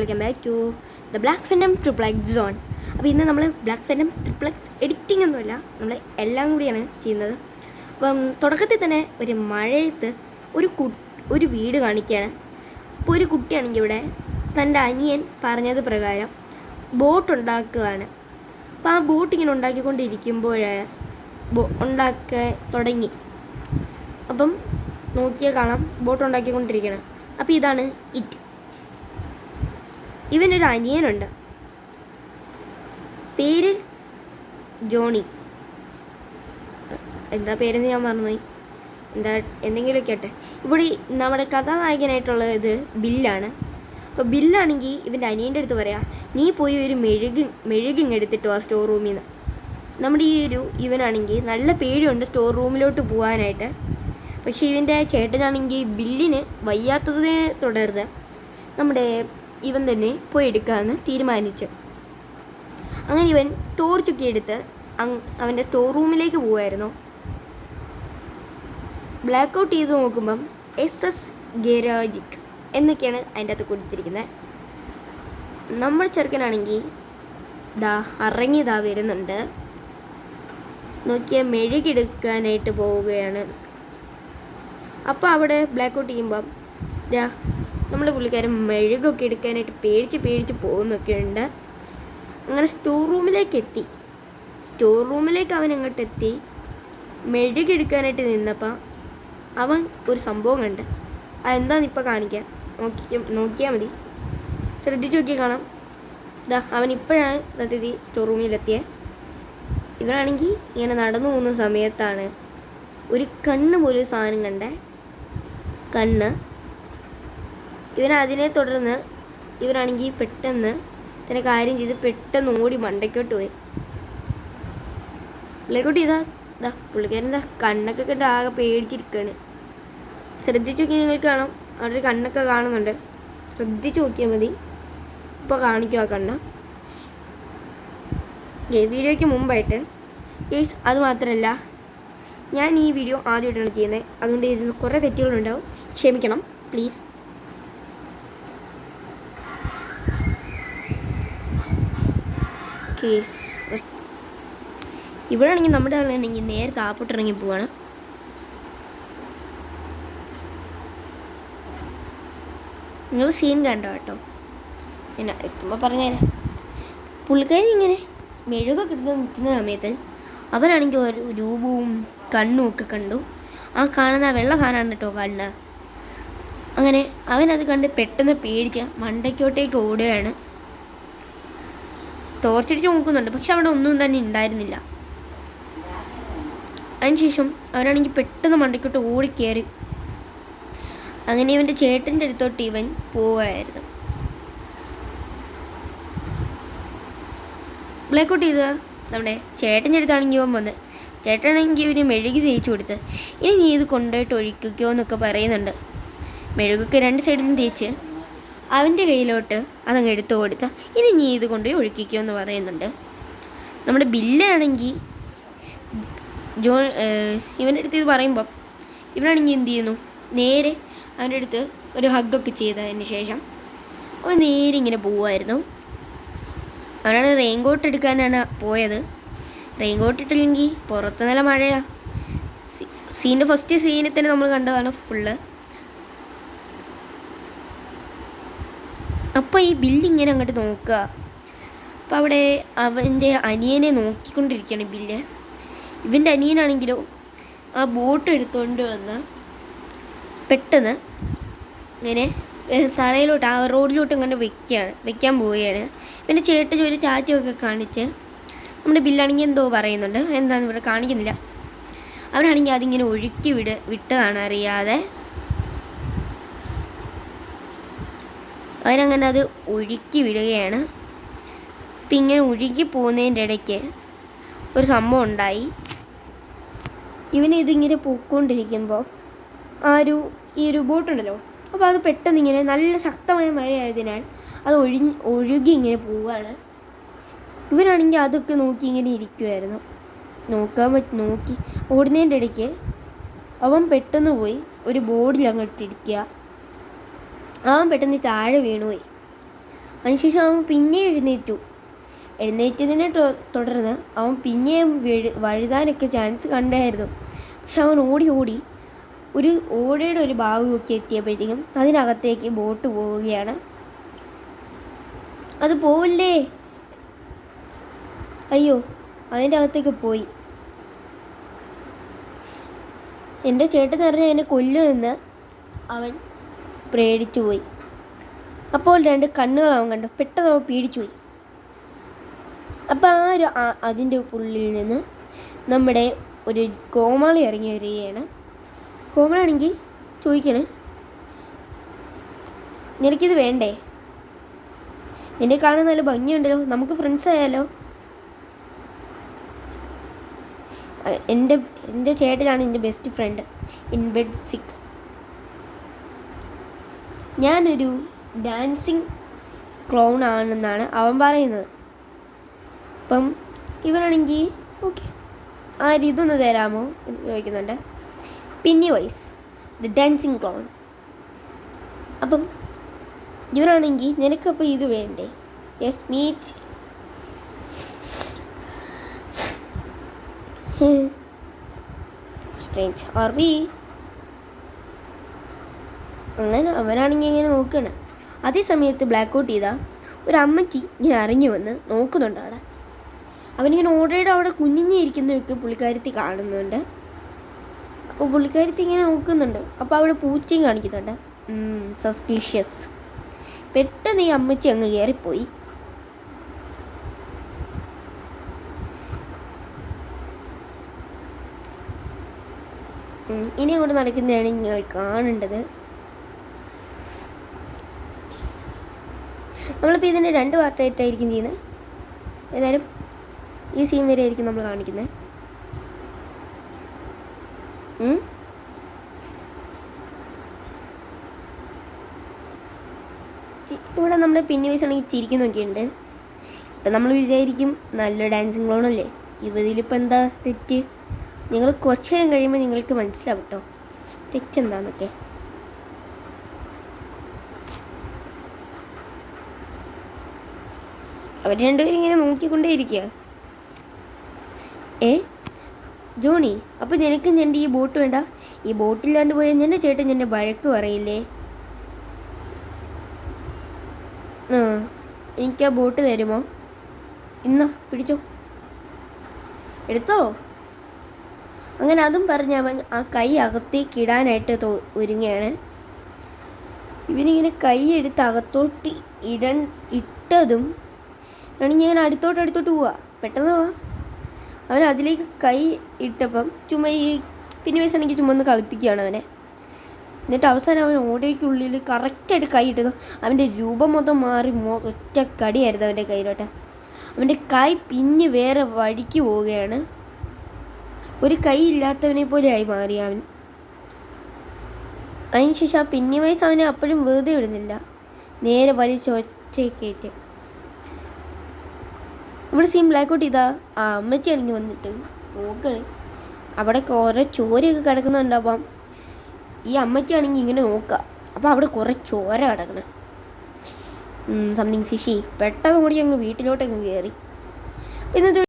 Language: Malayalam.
Welcome back to the black phenom triple X zone. അപ്പോൾ ഇന്ന് നമ്മൾ black phenom triple X editing ഒന്നുമില്ല, നമ്മൾ എല്ലാം കൂടിയാണ് ചെയ്യുന്നത്. അപ്പം തുടക്കത്തിൽ തന്നെ ഒരു മഴയത്ത് ഒരു വീട് കാണിക്കുകയാണ്. അപ്പോൾ ഒരു കുട്ടിയാണെങ്കിൽ ഇവിടെ തൻ്റെ അനിയൻ പറഞ്ഞത് പ്രകാരം ബോട്ട് ഉണ്ടാക്കുകയാണ്. അപ്പോൾ ആ ബോട്ട് ഇങ്ങനെ ഉണ്ടാക്കിക്കൊണ്ടിരിക്കുമ്പോഴാണ് ഉണ്ടാക്കി തുടങ്ങി. അപ്പം നോക്കിയാൽ കാണാം ബോട്ട് ഉണ്ടാക്കിക്കൊണ്ടിരിക്കണം. അപ്പോൾ ഇതാണ് ഇറ്റ്. ഇവനൊരു അനിയനുണ്ട്, പേര് ജോണി. എന്താ പേരെന്ന് ഞാൻ മറന്നുപോയി, എന്തെങ്കിലുമൊക്കെ ആട്ടെ. ഇവിടെ നമ്മുടെ കഥാനായകനായിട്ടുള്ളത് ഇത് ബില്ലാണ്. അപ്പോൾ ബില്ലാണെങ്കിൽ ഇവൻ്റെ അനിയൻ്റെ അടുത്ത് പറയാം, നീ പോയി ഒരു മെഴുകിങ് എടുത്തിട്ടോ ആ സ്റ്റോർ റൂമിൽ നിന്ന്. നമ്മുടെ ഇവനാണെങ്കിൽ നല്ല പേടിയുണ്ട് സ്റ്റോർ റൂമിലോട്ട് പോകാനായിട്ട്. പക്ഷേ ഇവൻ്റെ ചേട്ടനാണെങ്കിൽ ബില്ലിന് വയ്യാത്തതിനെ തുടർന്ന് ഇവൻ തന്നെ പോയി എടുക്കാമെന്ന് തീരുമാനിച്ചു. അങ്ങനെ ഇവൻ ടോർച്ചൊക്കെ എടുത്ത് അവൻ്റെ സ്റ്റോർ റൂമിലേക്ക് പോകുമായിരുന്നു. ബ്ലാക്ക് ഔട്ട് ചെയ്ത് നോക്കുമ്പം SS ഗരാജിക് എന്നൊക്കെയാണ് അതിൻ്റെ അകത്ത് കൊടുത്തിരിക്കുന്നത്. നമ്മുടെ ചെറുക്കനാണെങ്കിൽ ഇറങ്ങി വരുന്നുണ്ട്. നോക്കിയാൽ മെഴുകിയെടുക്കാനായിട്ട് പോവുകയാണ്. അപ്പോൾ അവിടെ ബ്ലാക്ക് ഔട്ട് ചെയ്യുമ്പം നമ്മുടെ പുള്ളിക്കാരൻ മെഴുകൊക്കെ എടുക്കാനായിട്ട് പേടിച്ച് പോകുന്നൊക്കെ ഉണ്ട്. അങ്ങനെ സ്റ്റോർ റൂമിലേക്ക് അവൻ അങ്ങോട്ട് എത്തി മെഴുകെടുക്കാനായിട്ട് നിന്നപ്പോൾ അവൻ ഒരു സംഭവം കണ്ട്. അതെന്താണെന്ന് ഇപ്പോൾ കാണിക്കാം, നോക്കിയാൽ മതി, ശ്രദ്ധിച്ച് നോക്കിയാൽ കാണാം. അവൻ ഇപ്പോഴാണ് സത്യത്തിൽ സ്റ്റോർ റൂമിലെത്തിയത്. ഇവനാണെങ്കിൽ ഇങ്ങനെ നടന്നു പോകുന്ന സമയത്താണ് ഒരു കണ്ണ് പോലൊരു സാധനം കണ്ടേ. കണ്ണ് ഇവനതിനെ തുടർന്ന് ഇവനാണെങ്കിൽ പെട്ടെന്ന് തന്നെ കാര്യം ചെയ്ത് പെട്ടെന്ന് ഓടി മണ്ടയ്ക്കോട്ട് പോയി. പുള്ളിക്കോട്ട് പുള്ളിക്കാരൻ കണ്ണൊക്കെ കണ്ട് ആകെ പേടിച്ചിരിക്കുകയാണ്. ശ്രദ്ധിച്ച് നോക്കിയാൽ നിങ്ങൾക്ക് കാണാം, അവിടെ കണ്ണൊക്കെ കാണുന്നുണ്ട്, ശ്രദ്ധിച്ച് നോക്കിയാൽ മതി. ഇപ്പോൾ കാണിക്കും ആ കണ്ണ്. വീഡിയോയ്ക്ക് മുമ്പായിട്ട് അത് മാത്രമല്ല, ഞാൻ ഈ വീഡിയോ ആദ്യമായിട്ടാണ് ചെയ്യുന്നത്, അതുകൊണ്ട് ഇതിന് കുറേ തെറ്റുകളുണ്ടാവും, ക്ഷമിക്കണം പ്ലീസ്. ഇവിടെ ആണെങ്കിൽ നമ്മുടെ ആളാണെങ്കിൽ നേരെ താപ്പോട്ടിറങ്ങി പോവാണ്. നിങ്ങൾ സീൻ കണ്ടോ കേട്ടോ, എന്നാ എത്തുമ്പോൾ പറഞ്ഞുതരാം. പുള്ളിക്കാരി ഇങ്ങനെ മെഴുകൊക്കെ എടുത്ത് നിൽക്കുന്ന സമയത്ത് അവനാണെങ്കിൽ ഒരു രൂപവും കണ്ണും ഒക്കെ കണ്ടു. ആ കാണുന്ന വെള്ള സാധനമാണ് കേട്ടോ കണ്ണ്. അങ്ങനെ അവനത് കണ്ട് പെട്ടെന്ന് പേടിച്ച് മണ്ടയ്ക്കോട്ടേക്ക് ഓടുകയാണ്. ടോർച്ചടിച്ച് നോക്കുന്നുണ്ട്, പക്ഷെ അവിടെ ഒന്നും തന്നെ ഉണ്ടായിരുന്നില്ല. അതിനുശേഷം അവനാണെങ്കിൽ പെട്ടെന്ന് മണ്ടയ്ക്കോട്ട് ഓടിക്കയറി. അങ്ങനെ ഇവൻ്റെ ചേട്ടൻ്റെ അടുത്തോട്ട് ഇവൻ പോവുകയായിരുന്നു. ബ്ലാക്ക് ഔട്ട് ചെയ്ത് നമ്മുടെ ചേട്ടൻ്റെ അടുത്താണെങ്കിൽ ഇവൻ വന്ന്, ചേട്ടനാണെങ്കിൽ ഇവന് മെഴുകി തേച്ച് കൊടുത്ത്, ഇനി നീ ഇത് കൊണ്ടുപോയിട്ട് ഒഴിക്കുകയോ എന്നൊക്കെ പറയുന്നുണ്ട്. മെഴുകൊക്കെ രണ്ട് സൈഡിൽ നിന്ന് തേച്ച് അവൻ്റെ കയ്യിലോട്ട് അതങ്ങ് എടുത്തു കൊടുത്ത, ഇനി നീ ഇത് കൊണ്ടുപോയി ഒഴിക്കുകയോ എന്ന് പറയുന്നുണ്ട്. നമ്മുടെ ബില്ലാണെങ്കിൽ ഇവൻ്റെ അടുത്ത് ഇത് പറയുമ്പം ഇവനാണെങ്കിൽ എന്ത് ചെയ്യുന്നു, നേരെ അവൻ്റെ അടുത്ത് ഒരു ഹഗ്ഗൊക്കെ ചെയ്തതിന് ശേഷം അവൻ നേരെ ഇങ്ങനെ പോവുമായിരുന്നു. അവനാണ് റെയിൻകോട്ട് എടുക്കാനാണ് പോയത്. റെയിൻകോട്ട് ഇട്ടില്ലെങ്കിൽ പുറത്ത് നല്ല മഴയാണ്. ഫസ്റ്റ് സീനിൽ തന്നെ നമ്മൾ കണ്ടതാണ് ഫുള്ള്. അപ്പോൾ ഈ ബില്ലിങ്ങനെ അങ്ങോട്ട് നോക്കുക. അപ്പോൾ അവിടെ അവൻ്റെ അനിയനെ നോക്കിക്കൊണ്ടിരിക്കുകയാണ് ബില്ല്. ഇവൻ്റെ അനിയനാണെങ്കിലോ ആ ബോട്ട് എടുത്തുകൊണ്ട് വന്ന് പെട്ടെന്ന് ഇങ്ങനെ തറയിലോട്ട് ആ റോഡിലോട്ട് ഇങ്ങനെ വെക്കാൻ പോവുകയാണ്. പിന്നെ ചേട്ടൻ ഒരു ചാറ്റമൊക്കെ കാണിച്ച് നമ്മുടെ ബില്ലാണെങ്കിൽ എന്തോ പറയുന്നുണ്ട്, എന്താണെന്ന് ഇവിടെ കാണിക്കുന്നില്ല. അവനാണെങ്കിൽ അതിങ്ങനെ ഒഴുക്കി വിട്ടതാണ് അറിയാതെ. അവനങ്ങനെ അത് ഒഴുക്കി വിടുകയാണ്. അപ്പം ഇങ്ങനെ ഒഴുകി പോകുന്നതിൻ്റെ ഇടയ്ക്ക് ഒരു സംഭവം ഉണ്ടായി. ഇവനിതിങ്ങനെ പോയിക്കൊണ്ടിരിക്കുമ്പോൾ ഈ ഒരു ബോട്ടുണ്ടല്ലോ, അപ്പോൾ അത് പെട്ടെന്ന് ഇങ്ങനെ നല്ല ശക്തമായ മഴയായതിനാൽ അത് ഒഴുകി ഇങ്ങനെ പോവുകയാണ്. ഇവനാണെങ്കിൽ അതൊക്കെ നോക്കി ഇങ്ങനെ ഇരിക്കുമായിരുന്നു. നോക്കി ഓടുന്നതിൻ്റെ ഇടയ്ക്ക് അവൻ പെട്ടെന്ന് പോയി ഒരു ബോർഡിൽ അങ്ങോട്ട് ഇടിക്കുക. അവൻ പെട്ടെന്ന് താഴെ വീണുപോയി. അതിനുശേഷം അവൻ പിന്നെ എഴുന്നേറ്റതിനെ തുടർന്ന് അവൻ പിന്നെയും വഴുതാനൊക്കെ ചാൻസ് കണ്ടായിരുന്നു. പക്ഷെ അവൻ ഓടി ഒരു ഓടയുടെ ഒരു ഭാഗമൊക്കെ എത്തിയപ്പോഴത്തേക്കും അതിനകത്തേക്ക് ബോട്ട് പോവുകയാണ്. അത് പോവില്ലേ, അയ്യോ അതിൻ്റെ അകത്തേക്ക് പോയി. എൻ്റെ ചേട്ടൻ അറിഞ്ഞാൽ എന്നെ കൊല്ലുമെന്ന് അവൻ പേടിച്ചു പോയി. അപ്പോൾ 2 കണ്ണുകൾ അവൻ കണ്ടു. പെട്ടെന്ന് അവൻ പേടിച്ചു പോയി. അപ്പോൾ അതിൻ്റെ ഉള്ളിൽ നിന്ന് നമ്മുടെ ഒരു കോമാളി ഇറങ്ങി വരികയാണ്. കോമാളാണെങ്കിൽ ചോദിക്കണേ, നിനക്കിത് വേണ്ടേ? നിന്നെ കാണാൻ നല്ല ഭംഗിയുണ്ടല്ലോ, നമുക്ക് ഫ്രണ്ട്സ് ആയാലോ? എൻ്റെ ചേട്ടനാണ് എൻ്റെ ബെസ്റ്റ് ഫ്രണ്ട്, ഇൻ ബെഡ് സിക്ക്. ഞാനൊരു ഡാൻസിങ് ക്ലൗൺ ആണെന്നാണ് അവൻ പറയുന്നത്. അപ്പം ഇവനാണെങ്കിൽ ഓക്കെ ഇതൊന്ന് തരാമോ എന്ന് ചോദിക്കുന്നുണ്ട്. Pennywise the dancing clown. അപ്പം ഇവനാണെങ്കിൽ നിനക്കപ്പോൾ ഇത് വേണ്ടേ? Yes meet. Strange are we? അങ്ങനെ അവനാണെങ്കിൽ ഇങ്ങനെ നോക്കുകയാണ്. അതേ സമയത്ത് ബ്ലാക്ക് ഔട്ട് ചെയ്താൽ ഒരു അമ്മച്ചി ഇങ്ങനെ ഇറങ്ങി വന്ന് നോക്കുന്നുണ്ട്. അവനിങ്ങനെ ഓടയുടെ അവിടെ കുഞ്ഞിരിക്കുന്നതൊക്കെ പുള്ളിക്കാരത്തി കാണുന്നുണ്ട്. അപ്പോൾ പുള്ളിക്കാരത്തി ഇങ്ങനെ നോക്കുന്നുണ്ട്. അപ്പോൾ അവിടെ പൂച്ചയും കാണിക്കുന്നുണ്ട്. സസ്പീഷ്യസ്. പെട്ടെന്ന് ഈ അമ്മച്ചി അങ്ങ് കയറിപ്പോയി. ഇനി അങ്ങോട്ട് നടക്കുന്നതാണ് നിങ്ങൾ കാണേണ്ടത്. നമ്മളിപ്പോൾ ഇതിൻ്റെ 2 പാർട്ടായിട്ടായിരിക്കും ചെയ്യുന്നത്. ഏതായാലും ഈ സീൻ വരെ ആയിരിക്കും നമ്മൾ കാണിക്കുന്നത്. ഇവിടെ നമ്മുടെ പെന്നിവൈസ് ആണെങ്കിൽ ചിരിക്കുന്നൊക്കെ ഉണ്ട്. ഇപ്പം നമ്മൾ വിചാരിക്കും നല്ല ഡാൻസിങ് ക്ലൗണല്ലേ, ഇതിലിപ്പോൾ എന്താ തെറ്റ്? നിങ്ങൾ കുറച്ച് നേരം കഴിയുമ്പോൾ നിങ്ങൾക്ക് മനസ്സിലാവും കേട്ടോ തെറ്റെന്താന്നൊക്കെ. അവർ രണ്ടുപേരും ഇങ്ങനെ നോക്കിക്കൊണ്ടേയിരിക്കുക. ജോണി, അപ്പോൾ നിനക്ക് എൻ്റെ ഈ ബോട്ട് വേണ്ട? ഈ ബോട്ടില്ലാണ്ട് പോയാൽ എൻ്റെ ചേട്ടൻ എൻ്റെ വഴക്ക് പറയില്ലേ? എനിക്ക് ആ ബോട്ട് തരുമോ? ഇന്നാ പിടിച്ചോ, എടുത്തോ. അങ്ങനെ അതും പറഞ്ഞ് അവൻ ആ കൈ അകത്തേക്ക് ഇടാനായിട്ട് ഒരുങ്ങുകയാണ്. ഇവനിങ്ങനെ കൈ എടുത്ത് അകത്തോട്ട് ഇട്ടതും ആണെങ്കിൽ ഞാൻ അടുത്തോട്ട് പോവാ. പെട്ടെന്ന് പോവാ. അവൻ അതിലേക്ക് കൈ ഇട്ടപ്പം ചുമ്മാ ഈ പെന്നിവൈസാണെങ്കിൽ ചുമ്മാ ഒന്ന് കളിപ്പിക്കുകയാണ് അവനെ. എന്നിട്ട് അവസാനം അവൻ ഓടയ്ക്കുള്ളിൽ കറക്റ്റായിട്ട് കൈ ഇട്ടതും അവൻ്റെ രൂപം മൊത്തം മാറി ഒറ്റ കടിയായിരുന്നു അവൻ്റെ കയ്യിലോട്ട്. അവൻ്റെ കൈ പിന്നെ വേറെ വഴിക്ക് പോവുകയാണ്. ഒരു കൈ ഇല്ലാത്തവനെ പോലെ ആയി മാറി അവൻ. അതിനുശേഷം ആ പെന്നിവൈസ് അവനെ അപ്പോഴും വെറുതെ വിടുന്നില്ല, നേരെ വലിച്ച് ഒറ്റയ്ക്കേറ്റ്. ഇവിടെ സീൻ ബ്ലാക്ക് ഔട്ട് ചെയ്താൽ ആ അമ്മച്ചി അണിഞ്ഞ് വന്നിട്ട് നോക്കണേ. അവിടെ കുറേ ചോരയൊക്കെ കിടക്കുന്നുണ്ടാവാം. ഈ അമ്മച്ചി ആണെങ്കിൽ ഇങ്ങനെ നോക്കുക. അപ്പോൾ അവിടെ കുറേ ചോര കിടക്കണം. Something fishy. പെട്ടെന്ന് കൂടി അങ്ങ് വീട്ടിലോട്ടങ്ങ് കയറി. ഇന്നത്തെ